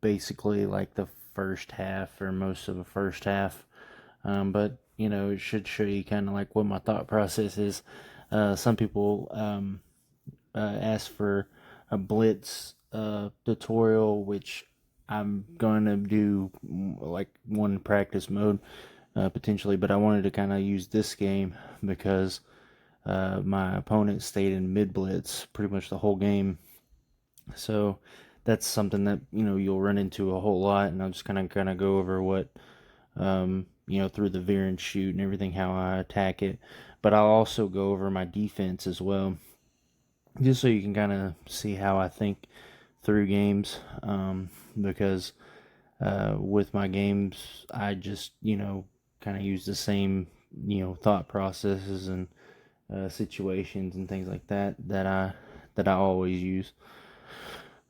basically like the first half or most of the first half. But it should show you kind of like what my thought process is. Some people ask for a blitz tutorial, which I'm going to do like one practice mode potentially, but I wanted to kind of use this game because my opponent stayed in mid blitz pretty much the whole game. So that's something that you'll run into a whole lot, and I'll just kind of go over what through the Veer N Shoot and everything, how I attack it. But I'll also go over my defense as well, just so you can kind of see how I think through games. Because with my games, I just kind of use the same thought processes and situations and things like that I always use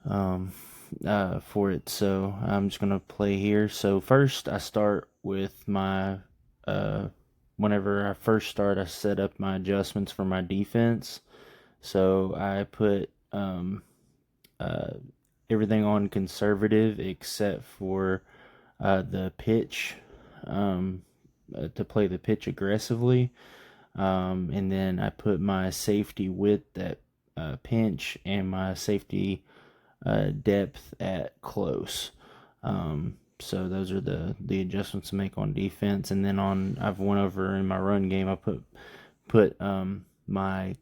for it. So I'm just gonna play here. So first, I start with my whenever I first start, I set up my adjustments for my defense. So I put uh, everything on conservative except for the pitch, to play the pitch aggressively. And then I put my safety width at pinch and my safety depth at close. So those are the adjustments to make on defense. And then I've went over in my run game. I put my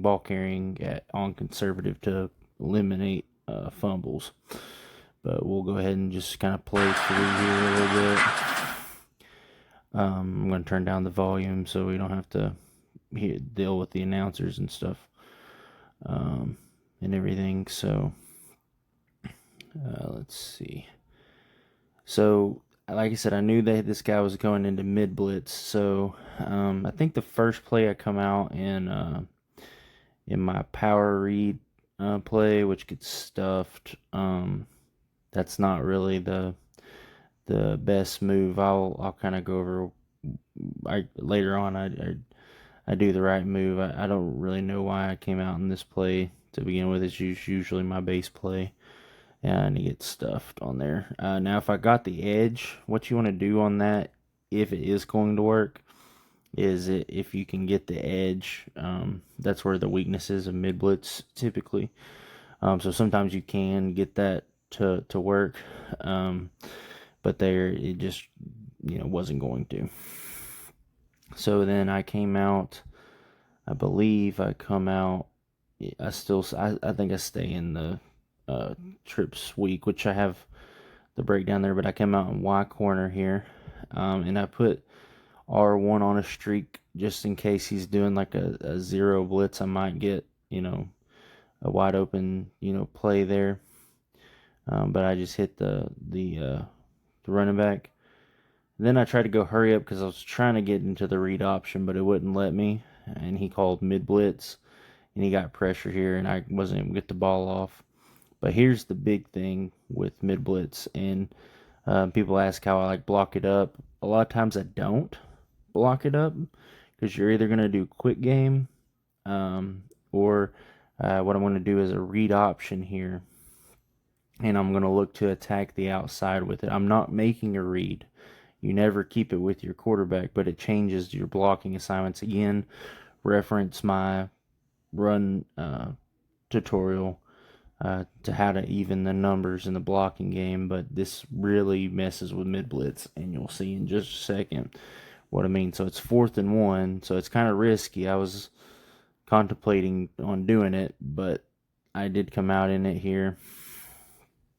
ball carrying on conservative to eliminate fumbles. But we'll go ahead and just kind of play through here a little bit. I'm going to turn down the volume so we don't have to deal with the announcers and stuff and everything. So let's see. So, like I said, I knew that this guy was going into mid blitz. So I think the first play I come out in my power read play, which gets stuffed. That's not really the best move. I'll kind of go over. Later on I do the right move. I don't really know why I came out in this play to begin with. It's usually my base play, and it gets stuffed on there. Now, if I got the edge, what you want to do on that, if it is going to work, is if you can get the edge. That's where the weakness is of mid blitz typically. So sometimes you can get that to work, but there it just wasn't going to. So then I came out. I believe I come out. I think I stay in the trips week, which I have the breakdown there. But I came out in Y corner here, and I put R1 on a streak just in case he's doing like a zero blitz. I might get a wide open play there. But I just hit the running back. Then I tried to go hurry up because I was trying to get into the read option, but it wouldn't let me. And he called mid blitz, and he got pressure here, and I wasn't able to get the ball off. But here's the big thing with mid blitz, and people ask how I like block it up. A lot of times I don't block it up because you're either gonna do quick game, or what I'm gonna do is a read option here, and I'm gonna look to attack the outside with it. I'm not making a read. You never keep it with your quarterback, but it changes your blocking assignments. Again, reference my run tutorial to how to even the numbers in the blocking game, but this really messes with mid blitz, and you'll see in just a second what I mean. So it's 4th and 1, so it's kind of risky. I was contemplating on doing it, but I did come out in it here,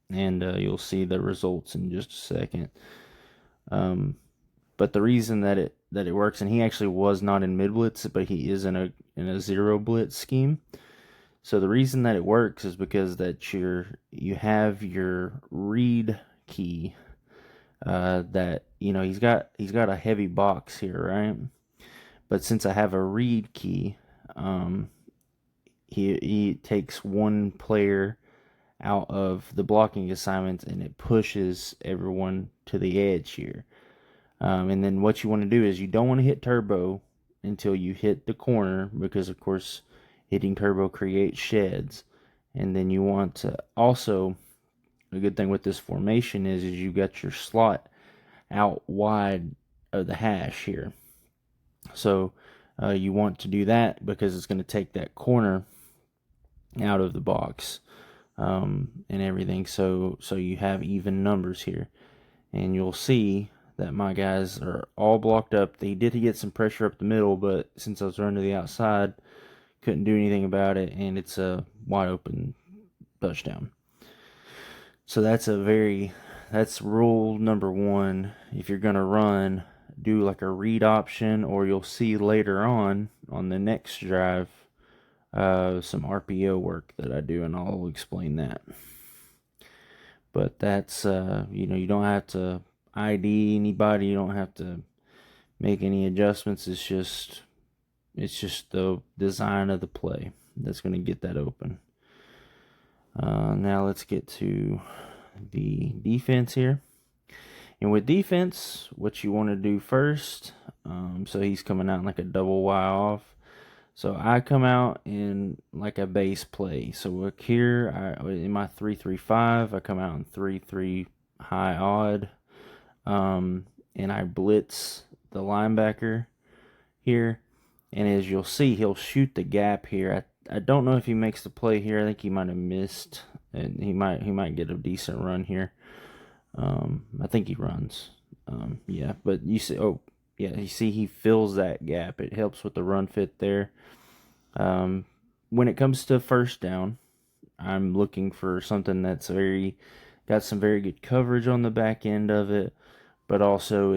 and you'll see the results in just a second. But the reason that it works, and he actually was not in mid blitz, but he is in a zero blitz scheme. So the reason that it works is because that you have your read key. That he's got a heavy box here, right? But since I have a read key, he takes one player out of the blocking assignments, and it pushes everyone to the edge here. And then what you want to do is you don't want to hit turbo until you hit the corner, because of course hitting turbo creates sheds. And then you want to also the good thing with this formation is you got your slot out wide of the hash here. So you want to do that because it's going to take that corner out of the box and everything. So you have even numbers here, and you'll see that my guys are all blocked up. They did get some pressure up the middle, but since I was running to the outside, couldn't do anything about it, and it's a wide open touchdown. So that's rule number one. If you're gonna run, do like a read option, or you'll see later on the next drive some RPO work that I do, and I'll explain that. But that's you don't have to ID anybody. You don't have to make any adjustments. It's just the design of the play that's going to get that open. Now let's get to the defense here. And with defense, what you want to do first, so he's coming out in like a double Y off. So I come out in like a base play. So look here, in my 3-3-5, I come out in 3-3 high odd, and I blitz the linebacker here. And as you'll see, he'll shoot the gap here. I don't know if he makes the play here. I think he might have missed, and he might get a decent run here. I think he runs. Yeah, but you see, you see he fills that gap. It helps with the run fit there. When it comes to first down, I'm looking for something that's got some very good coverage on the back end of it, but also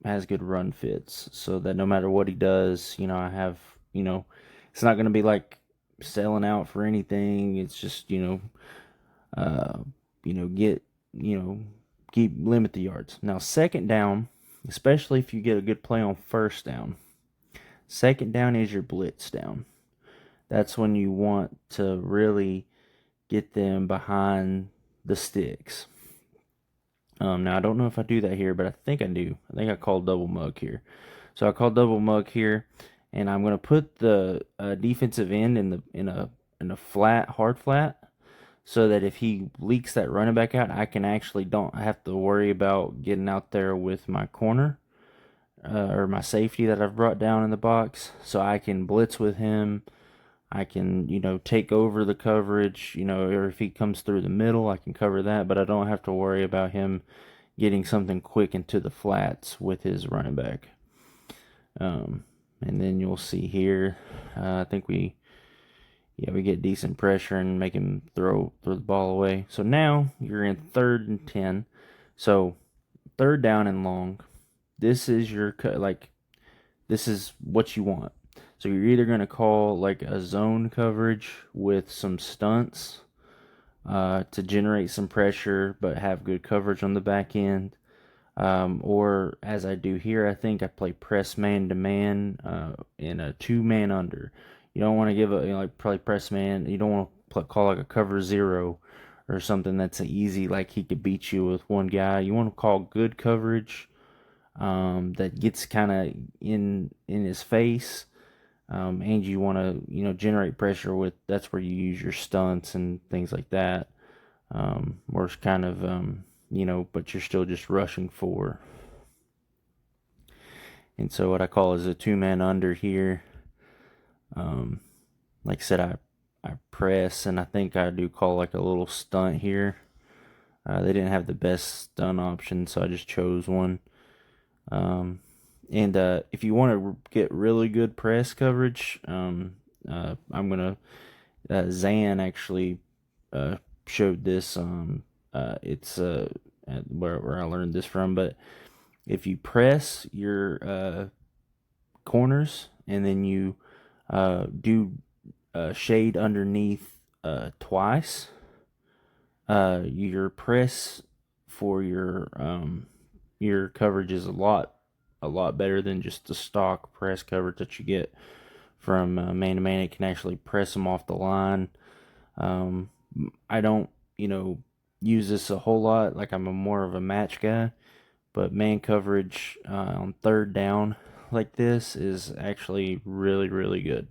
has good run fits, so that no matter what he does, I have, it's not going to be like selling out for anything. It's just, limit the yards. Now, second down, especially if you get a good play on first down, second down is your blitz down. That's when you want to really get them behind the sticks. Now, I don't know if I do that here, but I think I do. I think I call double mug here. So I call double mug here, and I'm going to put the defensive end in a flat, hard flat, so that if he leaks that running back out, I don't have to worry about getting out there with my corner or my safety that I've brought down in the box. So I can blitz with him. I can, take over the coverage, or if he comes through the middle, I can cover that, but I don't have to worry about him getting something quick into the flats with his running back. And then you'll see here, I think we get decent pressure and make him throw the ball away. So now you're in 3rd and 10. So 3rd down and long. This is this is what you want. So you're either going to call like a zone coverage with some stunts to generate some pressure but have good coverage on the back end. Or as I do here, I think I play press man-to-man in a 2-man under. You don't want to give probably press man. You don't want to call like a cover 0 or something that's easy, like he could beat you with one guy. You want to call good coverage that gets kind of in his face. And you want to, generate pressure with, that's where you use your stunts and things like that. Where it's kind of, but you're still just rushing for. And so what I call is a 2-man under here. Like I said, I press, and I think I do call like a little stunt here. They didn't have the best stunt option, so I just chose one. And if you want to get really good press coverage, I'm gonna Zan actually showed this. It's where I learned this from. But if you press your corners and then you do shade underneath twice, your press for your coverage is a lot better than just the stock press coverage that you get from man to man. It can actually press them off the line. I don't, use this a whole lot. Like, I'm more of a match guy, but man coverage on 3rd down like this is actually really, really good.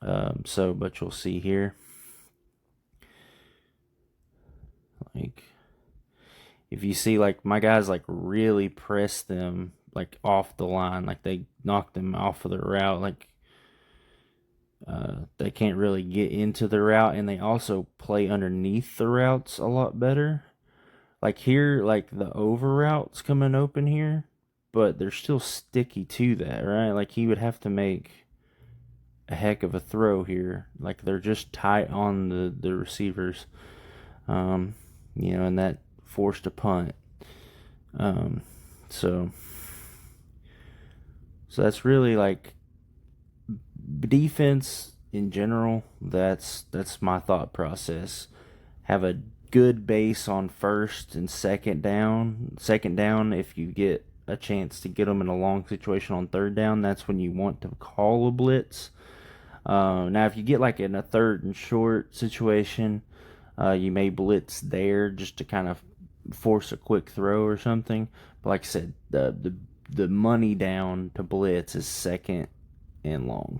But you'll see here, like if you see, like, my guys like really press them like off the line, like they knock them off of the route, like they can't really get into the route, and they also play underneath the routes a lot better. Like here, like the over routes coming open here, but they're still sticky to that, right? Like he would have to make a heck of a throw here. Like they're just tight on the receivers, um, and that forced a punt. Um, so so that's really like defense in general. That's my thought process. Have a good base on first and second down. Second down, if you get a chance to get them in a long situation on third down, that's when you want to call a blitz. Now, if you get like in a third and short situation, you may blitz there just to kind of force a quick throw or something. But like I said, the money down to blitz is second and long,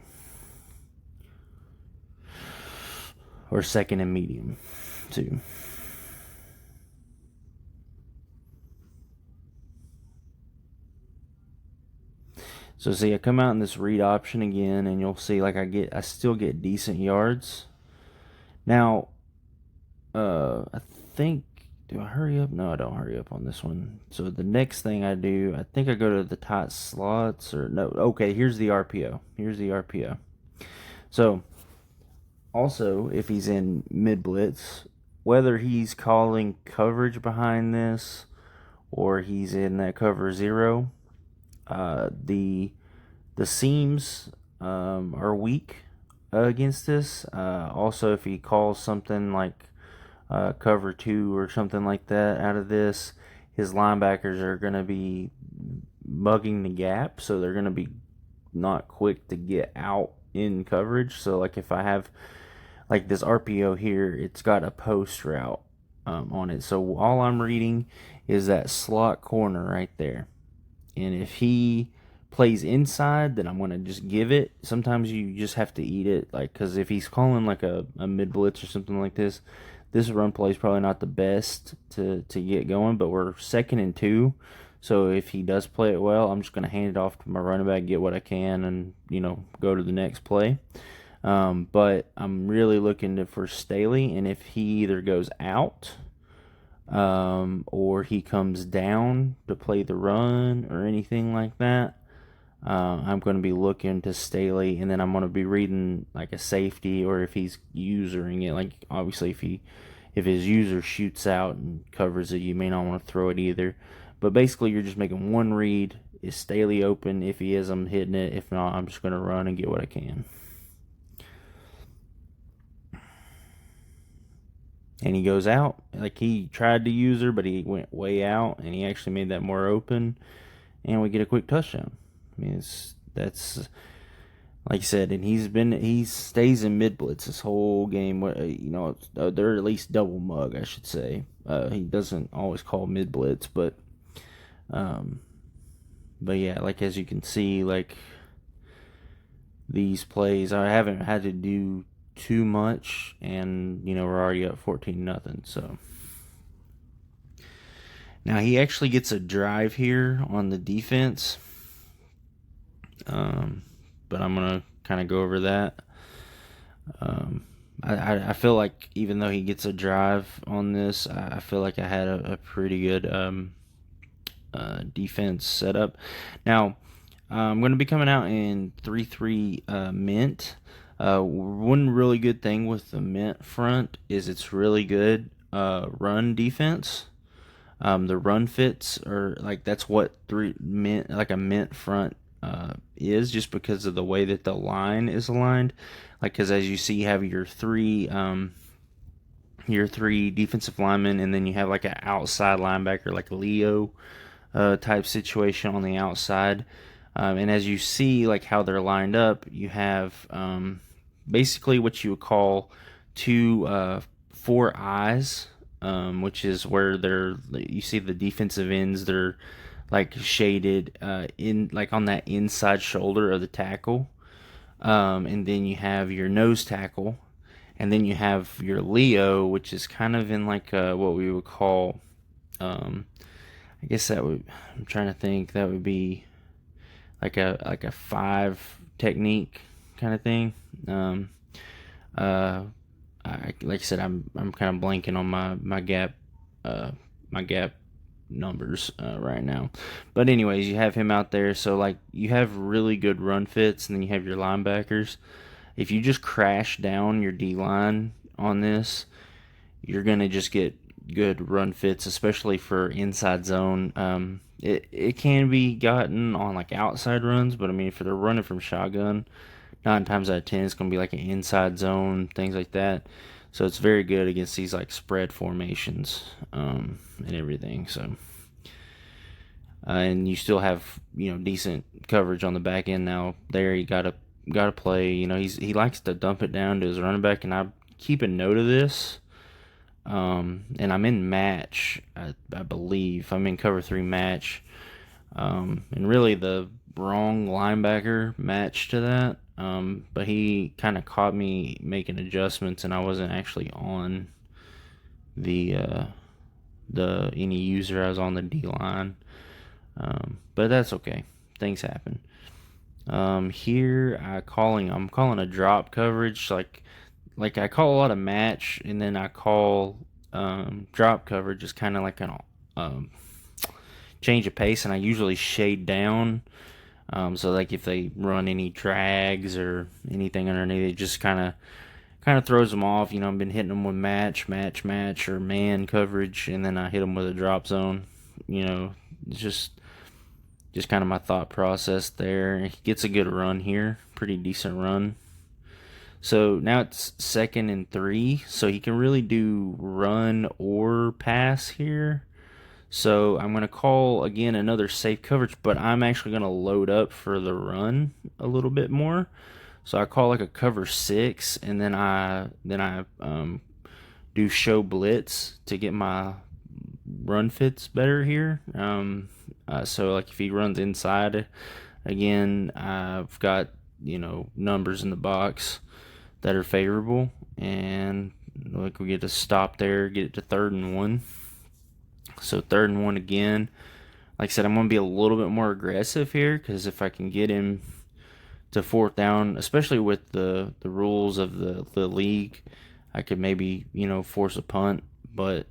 or second and medium too. So see, I come out in this read option again, and you'll see like I still get decent yards. Now, I think, do I hurry up? No, I don't hurry up on this one. So the next thing I do, I think I go to the tight slots, or no. Okay, here's the RPO. Here's the RPO. So also, if he's in mid blitz, whether he's calling coverage behind this or he's in that cover zero, the seams are weak against this. Also, if he calls something like cover two or something like that out of this, his linebackers are going to be mugging the gap, so they're going to be not quick to get out in coverage. So, like if I have like this RPO here, it's got a post route on it. So all I'm reading is that slot corner right there. And if he plays inside, then I'm going to just give it. Sometimes you just have to eat it, like, because if he's calling like a mid blitz or something like this run play is probably not the best to get going, but we're 2nd and 2. So if he does play it well, I'm just going to hand it off to my running back, get what I can, and, go to the next play. But I'm really looking for Staley, and if he either goes out or he comes down to play the run or anything like that, I'm going to be looking to Staley, and then I'm going to be reading like a safety, or if he's usering it. Like obviously, if his user shoots out and covers it, you may not want to throw it either. But basically, you're just making one read. Is Staley open? If he is, I'm hitting it. If not, I'm just going to run and get what I can. And he goes out. Like he tried to use her, but he went way out, and he actually made that more open, and we get a quick touchdown. I mean, that's like I said, and he stays in mid blitz this whole game. They're at least double mug, I should say. He doesn't always call mid blitz, but yeah, like as you can see, like these plays, I haven't had to do too much, and we're already up 14-0. So now he actually gets a drive here on the defense. But I'm gonna kind of go over that. I feel like even though he gets a drive on this, I feel like I had a pretty good defense setup. Now I'm going to be coming out in 3-3 mint. One really good thing with the mint front is it's really good run defense. The run fits are like, that's what a mint front is, just because of the way that the line is aligned. Like, because as you see, you have your three defensive linemen, and then you have like an outside linebacker, like a Leo type situation on the outside. And as you see, like how they're lined up, you have basically what you would call four eyes, which is where you see the defensive ends. They're like shaded in like on that inside shoulder of the tackle, and then you have your nose tackle, and then you have your Leo, which is kind of in like what we would call I guess that would. I'm trying to think. That would be like a five technique kind of thing. Um, uh, like I said, I'm kind of blanking on my gap, uh, my gap numbers right now. But anyways, you have him out there, so like you have really good run fits, and then you have your linebackers. If you just crash down your D line on this, you're gonna just get good run fits, especially for inside zone. It can be gotten on like outside runs, but I mean, if they're running from shotgun, 9 times out of 10 it's gonna be like an inside zone, things like that. So it's very good against these like spread formations and everything. So and you still have decent coverage on the back end now. There you gotta play. He likes to dump it down to his running back, and I keep a note of this. And I'm in match, I believe. I'm in cover three match. And really the wrong linebacker match to that. But he kind of caught me making adjustments, and I wasn't actually on the any user. I was on the D line. But that's okay. Things happen. Here I'm calling a drop coverage, like I call a lot of match, and then I call drop coverage is kind of like an um, change of pace, and I usually shade down. So like if they run any drags or anything underneath, it just kind of throws them off. I've been hitting them with match, or man coverage, and then I hit them with a drop zone. It's just kind of my thought process there. He gets a good run here, pretty decent run. So now it's 2nd and 3, so he can really do run or pass here. So I'm going to call again another safe coverage, but I'm actually going to load up for the run a little bit more. So I call like a cover 6, and then I do show blitz to get my run fits better here. So like if he runs inside again, I've got numbers in the box that are favorable, and like we get to stop there, get it to 3rd and 1. So 3rd and 1 again. Like I said, I'm going to be a little bit more aggressive here, because if I can get him to 4th down, especially with the rules of the league, I could maybe force a punt. But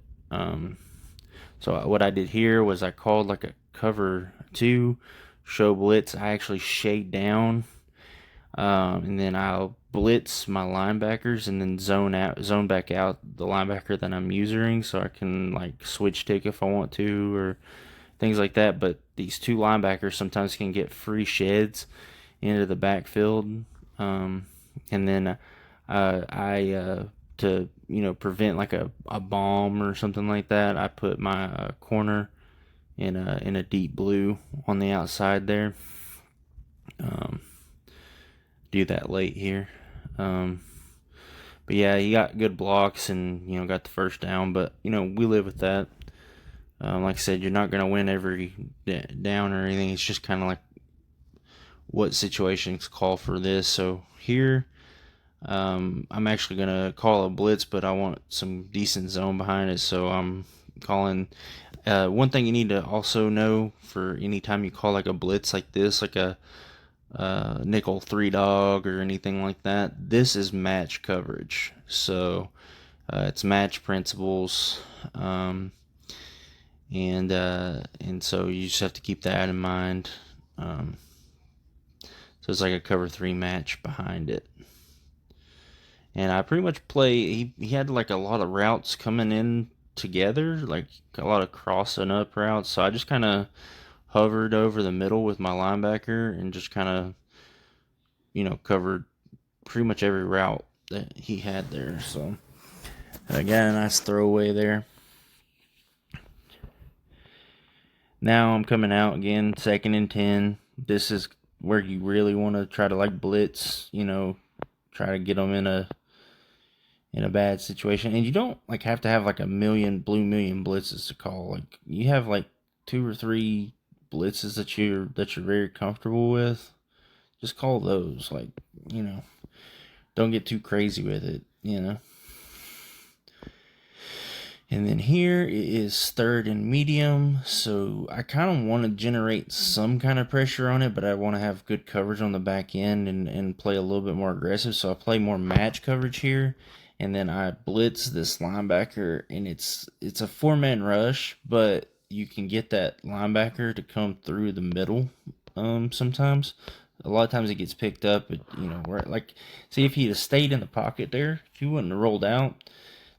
so what I did here was I called like a cover 2 show blitz. I actually shade down, and then I'll blitz my linebackers, and then zone back out the linebacker that I'm using, so I can like switch tick if I want to, or things like that. But these 2 linebackers sometimes can get free sheds into the backfield, and then I to prevent like a bomb or something like that, I put my corner in a deep blue on the outside there. Do that late here. But yeah, he got good blocks, and got the 1st down. But we live with that. Like I said, you're not gonna win every down or anything. It's just kind of like what situations call for this. So here, I'm actually gonna call a blitz, but I want some decent zone behind it. So I'm calling. One thing you need to also know for any time you call like a blitz like this, like a nickel 3 dog or anything like that, this is match coverage. So it's match principles, and so you just have to keep that in mind. So it's like a cover 3 match behind it. And I pretty much play. He had like a lot of routes coming in together, like a lot of crossing up routes. So I just kind of hovered over the middle with my linebacker and just kind of covered pretty much every route that he had there. So I got a nice throwaway there. Now I'm coming out again, 2nd and 10. This is where you really want to try to like blitz, try to get them in a bad situation. And you don't like have to have like a million blitzes to call. Like you have like 2 or 3 blitzes that you're very comfortable with. Just call those. Like, don't get too crazy with it, And then here it is third and medium, so I kind of want to generate some kind of pressure on it, but I want to have good coverage on the back end and play a little bit more aggressive. So I play more match coverage here, and then I blitz this linebacker, and it's a four-man rush, but you can get that linebacker to come through the middle. Sometimes, a lot of times it gets picked up. Where like, see if he'd have stayed in the pocket there, if he wouldn't have rolled out,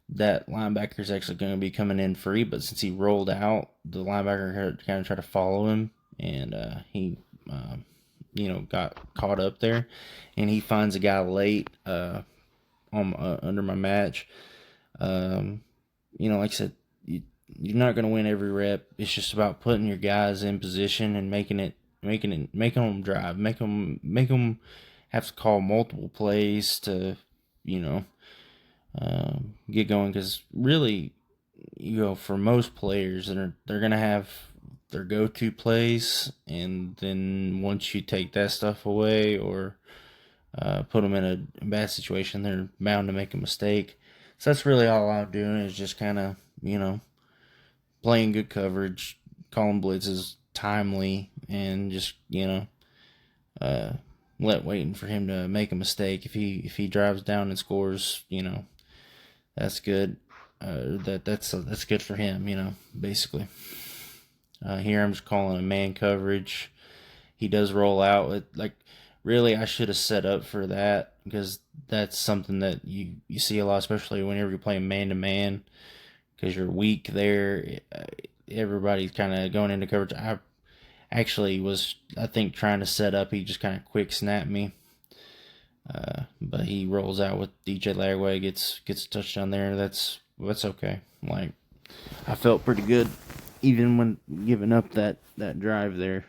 that linebacker is actually going to be coming in free, but since he rolled out, the linebacker kind of tried to follow him, and he, got caught up there, and he finds a guy late under my match. Like I said, you're not going to win every rep. It's just about putting your guys in position and making them drive, make them have to call multiple plays to, you know, get going, because really, for most players, they're gonna have their go-to plays, and then once you take that stuff away or put them in a bad situation, they're bound to make a mistake. So that's really all I'm doing, is just kind of playing good coverage, calling blitzes timely, and just waiting for him to make a mistake. If he drives down and scores, that's good. That's good for him, basically. Here I'm just calling a man coverage. He does roll out. Really, I should have set up for that, because that's something that you see a lot, especially whenever you're playing man to man, because you're weak there. Everybody's kind of going into coverage. I actually was, I think, trying to set up. He just kind of quick snapped me. But he rolls out with DJ Lagway, gets a touchdown there. That's okay. Like, I felt pretty good, even when giving up that drive there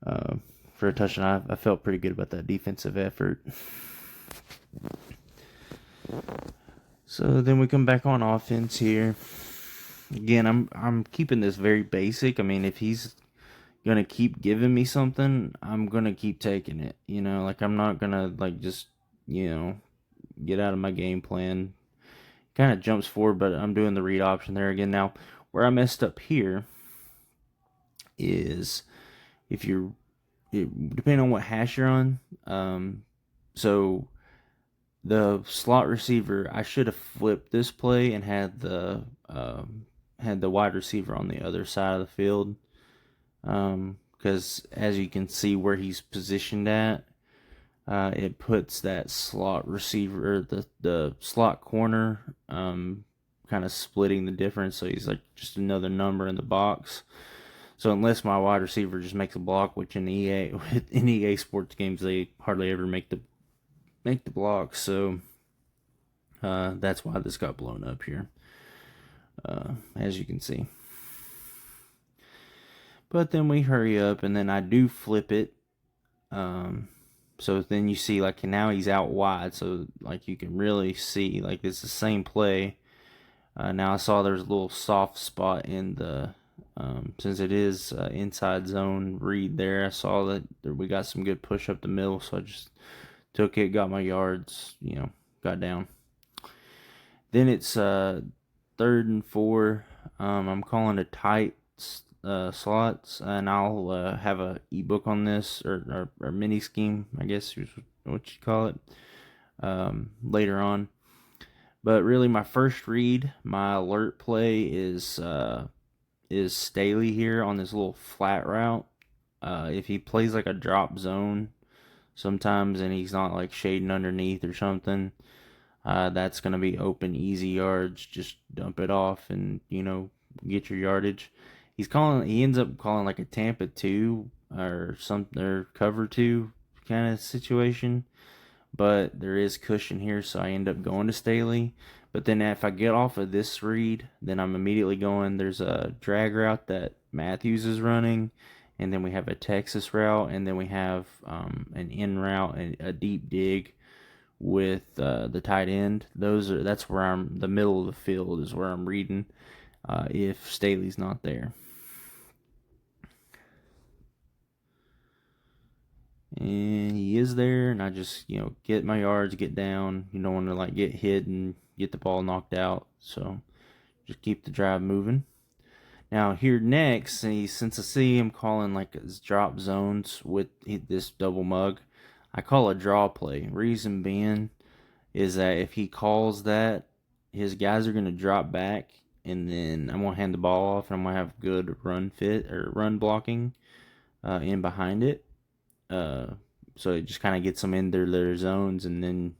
for a touchdown. I felt pretty good about that defensive effort. So then we come back on offense here. Again, I'm keeping this very basic. I mean, if he's gonna keep giving me something, I'm gonna keep taking it. I'm not gonna just get out of my game plan. Kind of jumps forward, but I'm doing the read option there again. Now, where I messed up here is depending on what hash you're on. So the slot receiver, I should have flipped this play and had the wide receiver on the other side of the field. Because as you can see where he's positioned at, it puts that slot receiver, the slot corner, kind of splitting the difference. So he's like just another number in the box. So unless my wide receiver just makes a block, which in EA sports games they hardly ever make the block. So that's why this got blown up here, as you can see. But then we hurry up, and then I do flip it. So then you see, now he's out wide, so you can really see it's the same play. Now I saw there's a little soft spot in the since it is inside zone read there. I saw that we got some good push up the middle, so I just took it, got my yards, got down. Then it's 3rd and 4. I'm calling it tight slots, and I'll have a ebook on this, or mini scheme, I guess is what you call it, later on. But really, my first read, my alert play is Staley here on this little flat route. If he plays a drop zone sometimes, and he's not shading underneath or something, that's going to be open, easy yards. Just dump it off and get your yardage. He ends up calling a Tampa 2 or cover 2 kind of situation, but there is cushion here, so I end up going to Staley. But then if I get off of this read, then I'm immediately going. There's a drag route that Matthews is running, and then we have a Texas route, and then we have an in route and a deep dig with the tight end. That's where the middle of the field is where I'm reading if Staley's not there. And he is there, and I just get my yards, get down. You don't want to get hit and get the ball knocked out. So just keep the drive moving. Now here next, since I see him calling like his drop zones with this double mug, I call a draw play. Reason being is that if he calls that, his guys are going to drop back, and then I'm going to hand the ball off, and I'm going to have good run fit or run blocking in behind it. So it just kind of gets them in their zones, and then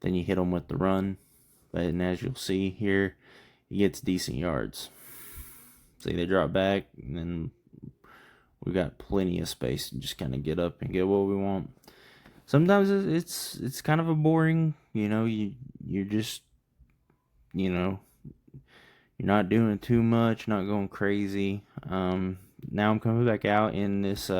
you hit them with the run. And as you'll see here, he gets decent yards. See, they drop back, and then we got plenty of space to just kind of get up and get what we want. Sometimes it's kind of a boring, you're just, you're not doing too much, not going crazy. Now I'm coming back out in this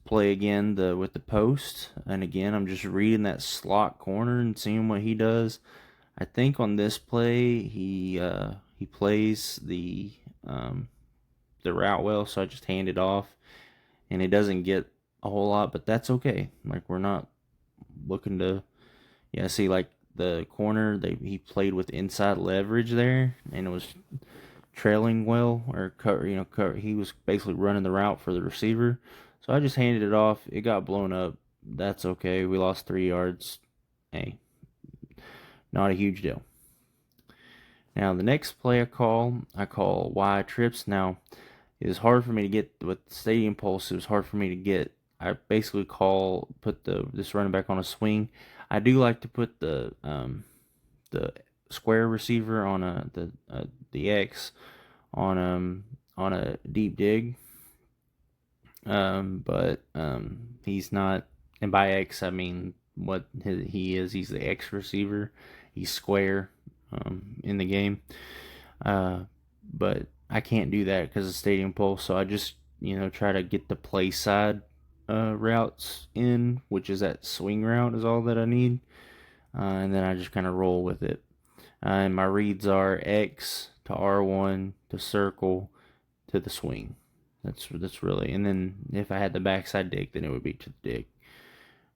play again, with the post, and again I'm just reading that slot corner and seeing what he does. I think on this play he plays the route well, so I just hand it off, and it doesn't get a whole lot, but that's okay. Like, we're not looking to, see, like the corner, he played with inside leverage there, and it was trailing well, or he was basically running the route for the receiver. So I just handed it off. It got blown up. That's okay. We lost 3 yards. Hey, not a huge deal. Now the next play I call Y trips. Now it was hard for me to get with the stadium pulse. It was hard for me to get. I basically put this running back on a swing. I do like to put the square receiver on the X on a deep dig. But he's not, and by X I mean what he is. He's the X receiver. He's square in the game. But I can't do that because of stadium pulse. So I just try to get the play side routes in, which is that swing route is all that I need, and then I just kind of roll with it. And my reads are X to R1 to circle to the swing. That's really, and then if I had the backside dig, then it would be to the dig.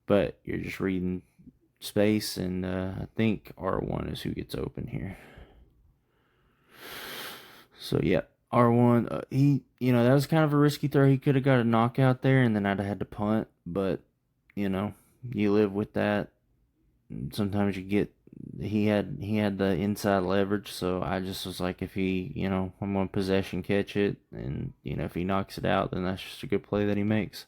But you're just reading space, and I think R1 is who gets open here. So yeah, R1. He, that was kind of a risky throw. He could have got a knockout there, and then I'd have had to punt. But you live with that. Sometimes you get. He had the inside leverage, so I just was like, if he, I'm gonna possession catch it, and if he knocks it out, then that's just a good play that he makes.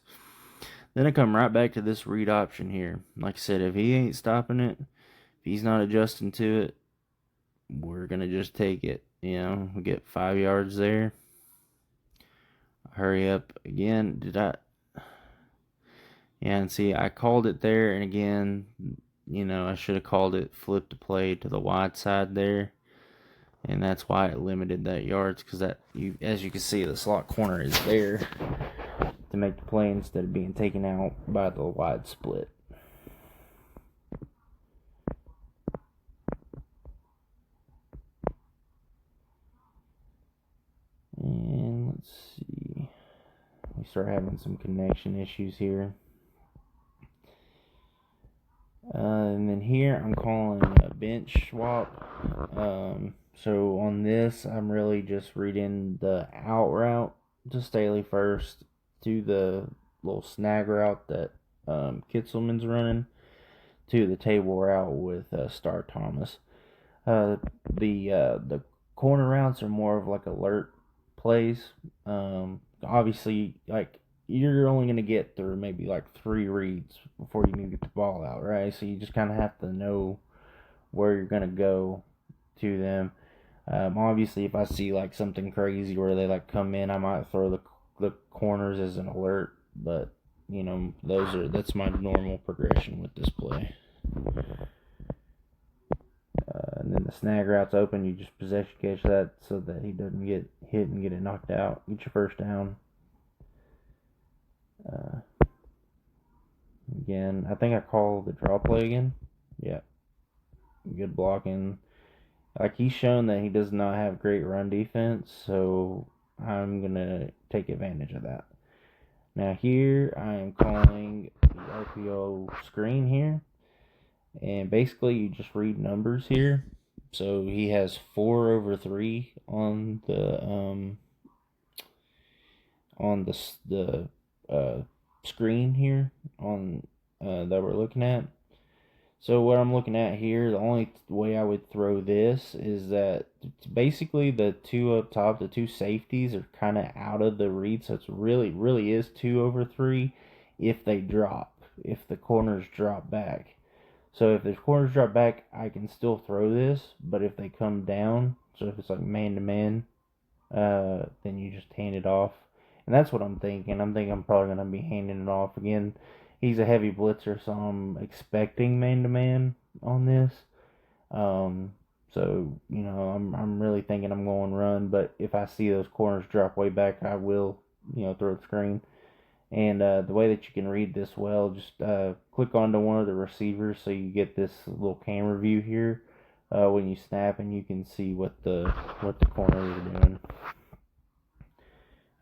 Then I come right back to this read option here. Like I said, if he ain't stopping it, if he's not adjusting to it, we're gonna just take it. We get 5 yards there. Hurry up again. Yeah, and see, I called it there, and again, I should have called it flip the play to the wide side there, and that's why it limited that yards, because as you can see, the slot corner is there to make the play instead of being taken out by the wide split. And let's see, we start having some connection issues here. And then here I'm calling a bench swap. So on this, I'm really just reading the out route to Staley first, to the little snag route that Kitzelman's running, to the table route with Star Thomas. The corner routes are more of like alert plays. Obviously, like, you're only going to get through maybe like 3 reads before you can get the ball out, right? So you just kind of have to know where you're going to go to them. Obviously, if I see like something crazy where they like come in, I might throw the corners as an alert, but that's my normal progression with this play. And then the snag route's open, you just possession catch that so that he doesn't get hit and get it knocked out. Get your first down. Again, I think I called the draw play again. Yeah. Good blocking. Like, he's shown that he does not have great run defense, so I'm going to take advantage of that. Now here, I am calling the RPO screen here. And basically, you just read numbers here. So he has 4/3 on the uh, screen here on that we're looking at. So what I'm looking at here, the only way I would throw this is that basically the two up top, the two safeties are kind of out of the read, so it's really is 2/3 if they drop, if the corners drop back. So if the corners drop back, I can still throw this, but if they come down, so if it's like man to man, then you just hand it off. And that's what I'm thinking. I'm thinking I'm probably going to be handing it off again. He's a heavy blitzer, so I'm expecting man to man on this. Um, so I'm really thinking I'm going run. But if I see those corners drop way back, I will throw the screen. And the way that you can read this well, just click onto one of the receivers so you get this little camera view here when you snap, and you can see what the corners are doing.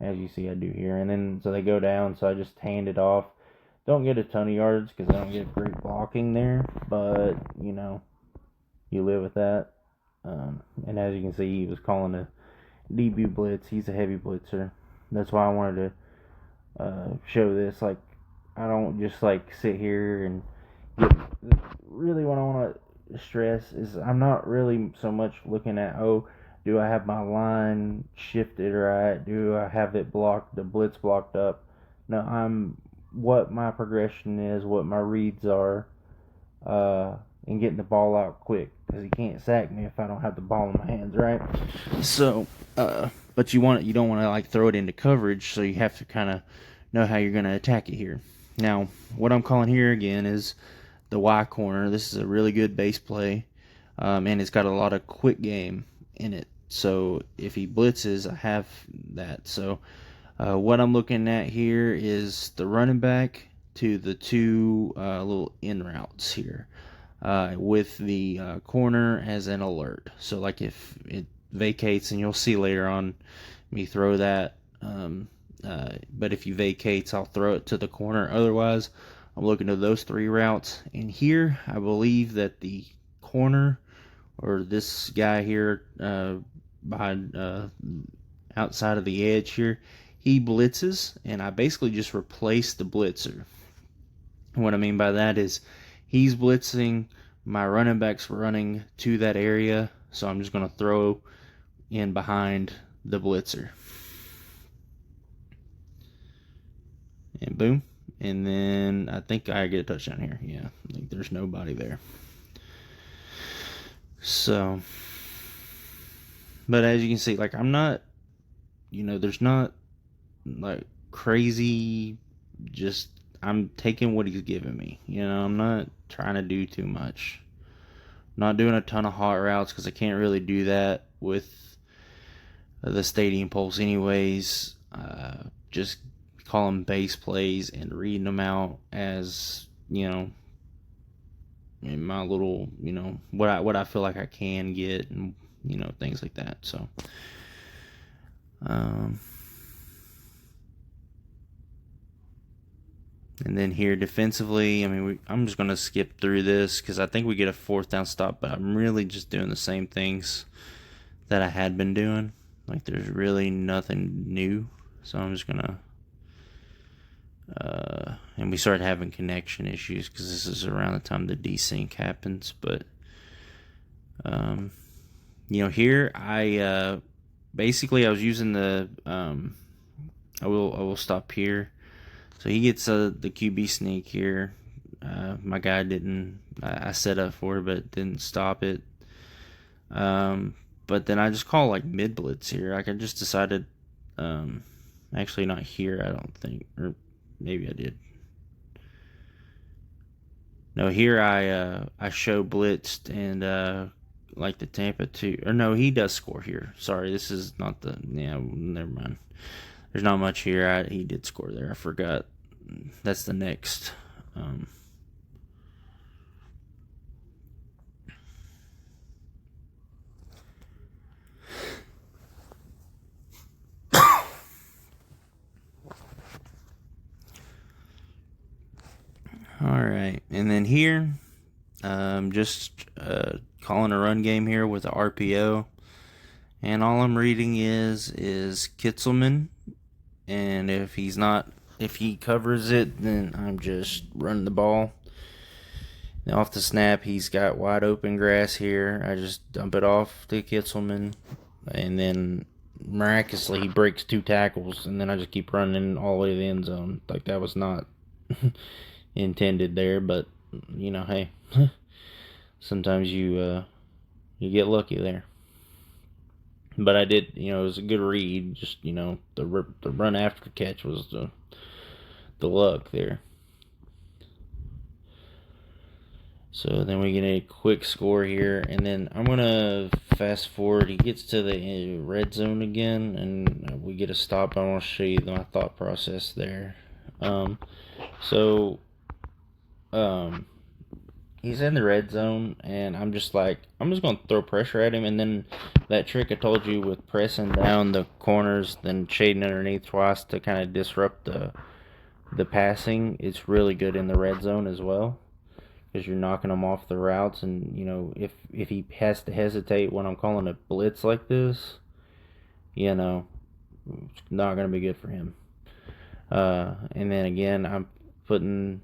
As you see I do here. And then so they go down, so I just hand it off. Don't get a ton of yards because I don't get great blocking there, but you live with that. And as you can see, he was calling a debut blitz. He's a heavy blitzer. That's why I wanted to show this. Like, I don't just like sit here and get. Really, what I want to stress is I'm not really so much looking at, oh, do I have my line shifted right? Do I have it blocked, the blitz blocked up? No, I'm what my progression is, what my reads are, and getting the ball out quick, because he can't sack me if I don't have the ball in my hands, right? So, but you don't want to like throw it into coverage, so you have to kind of know how you're going to attack it here. Now, what I'm calling here again is the Y corner. This is a really good base play, and it's got a lot of quick game in it. So if he blitzes, I have that. So what I'm looking at here is the running back to the two little in routes here, with the corner as an alert. So like if it vacates, and you'll see later on me throw that, but if he vacates, I'll throw it to the corner. Otherwise, I'm looking at those three routes. And here, I believe that the corner, or this guy here behind outside of the edge here, he blitzes, and I basically just replace the blitzer. What I mean by that is he's blitzing, my running back's running to that area, so I'm just going to throw in behind the blitzer. And boom. And then I think I get a touchdown here. Yeah, I think there's nobody there. So, but as you can see, like, I'm not, there's not like crazy, just I'm taking what he's giving me. I'm not trying to do too much. I'm not doing a ton of hot routes because I can't really do that with the Stadium Pulse anyways. Just call them base plays and reading them out as, in my little, what I feel like I can get, and, things like that. So, and then here defensively, I mean, I'm just going to skip through this because I think we get a 4th down stop, but I'm really just doing the same things that I had been doing. Like, there's really nothing new. So I'm just going to, and we started having connection issues because this is around the time the desync happens. But, here I basically I was using the, I will stop here. So he gets the QB sneak here. My guy didn't, I set up for it, but didn't stop it. But then I just call like mid blitz here. Like I just decided, actually not here, I don't think, or maybe I did. No, here I show blitzed and like the Tampa 2, or no, he does score here. Sorry, this is not the, never mind. There's not much here. He did score there. I forgot. That's the next. All right, and then here, Just calling a run game here with a RPO, and all I'm reading is Kitzelman, and if he covers it, then I'm just running the ball. Now off the snap, he's got wide open grass here. I just dump it off to Kitzelman, and then miraculously he breaks 2 tackles, and then I just keep running all the way to the end zone. Like, that was not intended there, but hey, sometimes you get lucky there. But I did, it was a good read. Just the run after catch was the luck there. So then we get a quick score here, and then I'm gonna fast forward. He gets to the red zone again, and we get a stop. I want to show you my thought process there. So he's in the red zone, and I'm just gonna throw pressure at him, and then that trick I told you with pressing down the corners, then shading underneath twice to kind of disrupt the passing. It's really good in the red zone as well, because you're knocking him off the routes, and if he has to hesitate when I'm calling a blitz like this, it's not going to be good for him. And then again, I'm putting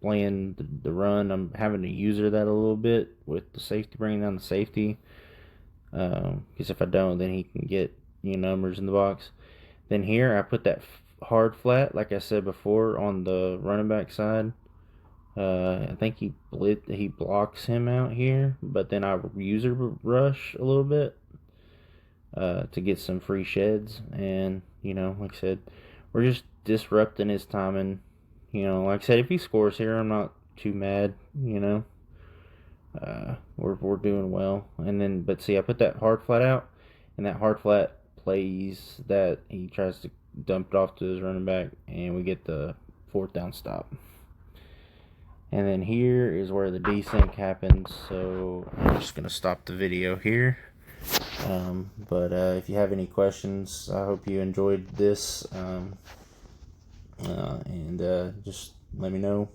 playing the run. I'm having to user that a little bit with the safety, bringing down the safety, because if I don't, then he can get numbers in the box. Then here I put that hard flat, like I said before, on the running back side. I think he blocks him out here, but then I user rush a little bit to get some free sheds. And like I said, we're just disrupting his timing. Like I said, if he scores here, I'm not too mad. We're doing well. And then, but see, I put that hard flat out, and that hard flat plays that he tries to dump it off to his running back, and we get the 4th down stop. And then here is where the desync happens, so I'm just gonna stop the video here. But if you have any questions, I hope you enjoyed this, and just let me know.